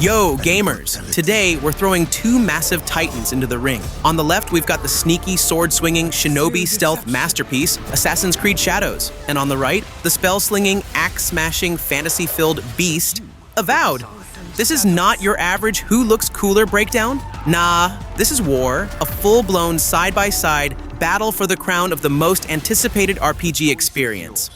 Yo, gamers! Today, we're throwing two massive titans into the ring. On the left, we've got the sneaky, sword-swinging, shinobi stealth masterpiece, Assassin's Creed Shadows. And on the right, the spell-slinging, axe-smashing, fantasy-filled beast, Avowed. This is not your average who looks cooler breakdown. Nah, this is war, a full-blown side-by-side battle for the crown of the most anticipated RPG experience.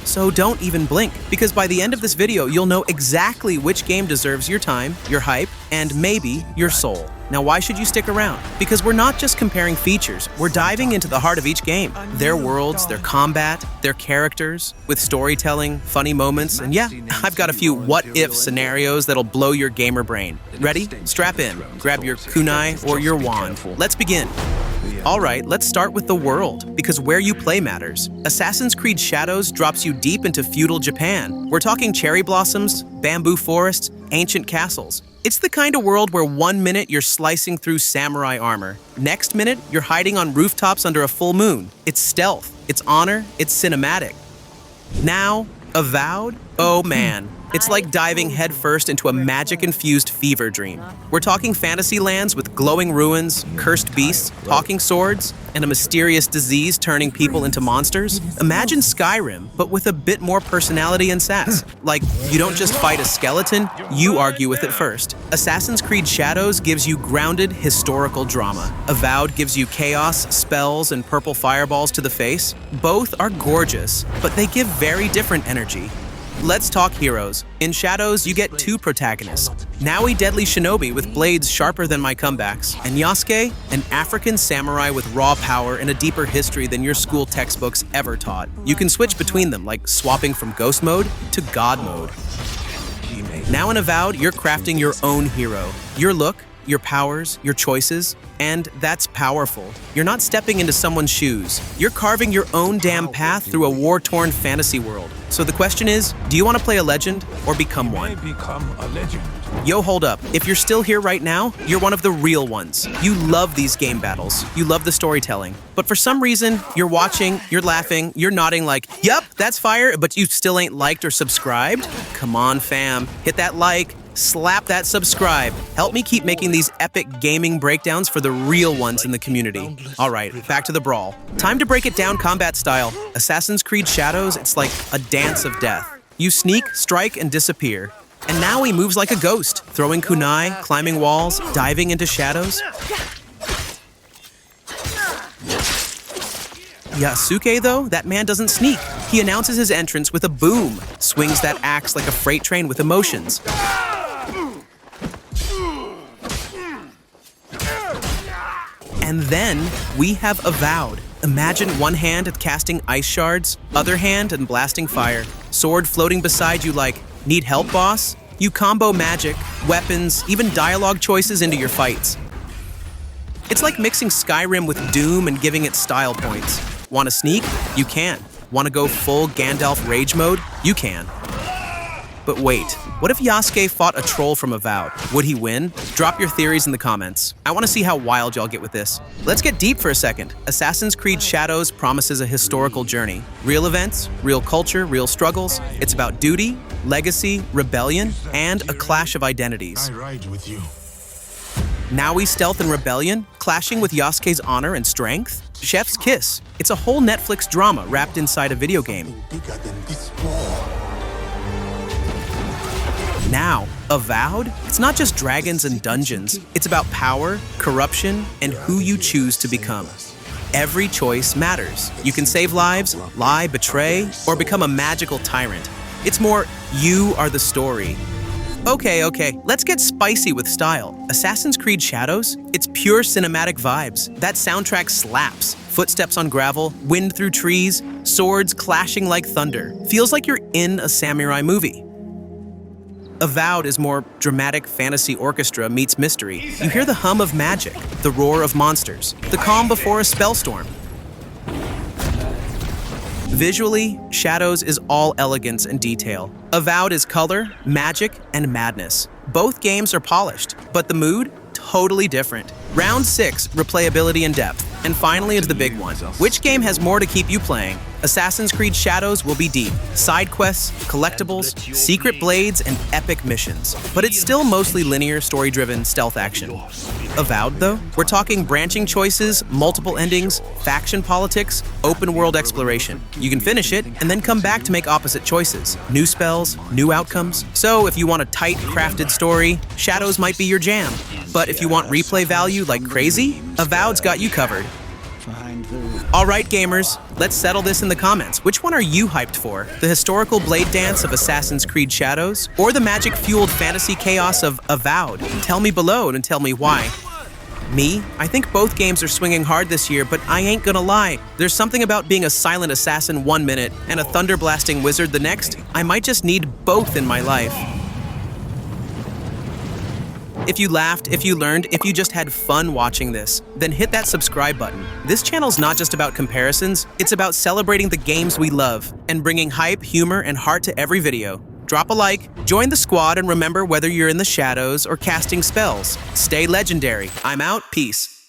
So don't even blink, because by the end of this video, you'll know exactly which game deserves your time, your hype, and maybe your soul. Now, why should you stick around? Because we're not just comparing features, we're diving into the heart of each game. Their worlds, their combat, their characters, with storytelling, funny moments, and yeah, I've got a few what-if scenarios that'll blow your gamer brain. Ready? Strap in, grab your kunai or your wand. Let's begin. Alright, let's start with the world, because where you play matters. Assassin's Creed Shadows drops you deep into feudal Japan. We're talking cherry blossoms, bamboo forests, ancient castles. It's the kind of world where 1 minute you're slicing through samurai armor. Next minute, you're hiding on rooftops under a full moon. It's stealth, it's honor, it's cinematic. Now, Avowed? Oh man. It's like diving headfirst into a magic-infused fever dream. We're talking fantasy lands with glowing ruins, cursed beasts, talking swords, and a mysterious disease turning people into monsters. Imagine Skyrim, but with a bit more personality and sass. Like, you don't just fight a skeleton, you argue with it first. Assassin's Creed Shadows gives you grounded, historical drama. Avowed gives you chaos, spells, and purple fireballs to the face. Both are gorgeous, but they give very different energy. Let's talk heroes. In Shadows, you get two protagonists. Naui Deadly Shinobi with blades sharper than my comebacks, and Yasuke, an African samurai with raw power and a deeper history than your school textbooks ever taught. You can switch between them, like swapping from Ghost Mode to God Mode. Now in Avowed, you're crafting your own hero. Your look, your powers, your choices, and that's powerful. You're not stepping into someone's shoes. You're carving your own damn path through a war-torn fantasy world. So the question is, do you want to play a legend or become one? Yo, hold up. If you're still here right now, you're one of the real ones. You love these game battles. You love the storytelling. But for some reason, you're watching, you're laughing, you're nodding like, yup, that's fire, but you still ain't liked or subscribed? Come on, fam. Hit that like, slap that subscribe. Help me keep making these epic gaming breakdowns for the real ones in the community. All right, back to the brawl. Time to break it down combat style. Assassin's Creed Shadows, it's like a dance of death. You sneak, strike, and disappear. And now he moves like a ghost, throwing kunai, climbing walls, diving into shadows. Yasuke, though, that man doesn't sneak. He announces his entrance with a boom, swings that axe like a freight train with emotions. And then we have Avowed. Imagine one hand at casting ice shards, other hand and blasting fire, sword floating beside you like, need help, boss? You combo magic, weapons, even dialogue choices into your fights. It's like mixing Skyrim with Doom and giving it style points. Want to sneak? You can. Want to go full Gandalf rage mode? You can. But wait, what if Yasuke fought a troll from Avowed? Would he win? Drop your theories in the comments. I want to see how wild y'all get with this. Let's get deep for a second. Assassin's Creed Shadows promises a historical journey. Real events, real culture, real struggles. It's about duty, legacy, rebellion, and a clash of identities. I ride with you. Naui stealth and rebellion, clashing with Yasuke's honor and strength. Chef's kiss. It's a whole Netflix drama wrapped inside a video game. Bigger than this war. Now, Avowed? It's not just dragons and dungeons. It's about power, corruption, and who you choose to become. Every choice matters. You can save lives, lie, betray, or become a magical tyrant. It's more, you are the story. Okay, let's get spicy with style. Assassin's Creed Shadows? It's pure cinematic vibes. That soundtrack slaps. Footsteps on gravel, wind through trees, swords clashing like thunder. Feels like you're in a samurai movie. Avowed is more dramatic fantasy orchestra meets mystery. You hear the hum of magic, the roar of monsters, the calm before a spell storm. Visually, Shadows is all elegance and detail. Avowed is color, magic, and madness. Both games are polished, but the mood, totally different. Round 6, replayability and depth. And finally is the big one. Which game has more to keep you playing? Assassin's Creed Shadows will be deep. Side quests, collectibles, secret blades, and epic missions. But it's still mostly linear, story-driven stealth action. Avowed, though? We're talking branching choices, multiple endings, faction politics, open-world exploration. You can finish it, and then come back to make opposite choices. New spells, new outcomes. So if you want a tight, crafted story, Shadows might be your jam. But if you want replay value like crazy, Avowed's got you covered. Alright gamers, let's settle this in the comments. Which one are you hyped for? The historical blade dance of Assassin's Creed Shadows? Or the magic-fueled fantasy chaos of Avowed? Tell me below and tell me why. Me? I think both games are swinging hard this year, but I ain't gonna lie. There's something about being a silent assassin 1 minute and a thunder-blasting wizard the next. I might just need both in my life. If you laughed, if you learned, if you just had fun watching this, then hit that subscribe button. This channel's not just about comparisons, it's about celebrating the games we love and bringing hype, humor, and heart to every video. Drop a like, join the squad, and remember, whether you're in the shadows or casting spells, stay legendary. I'm out, peace.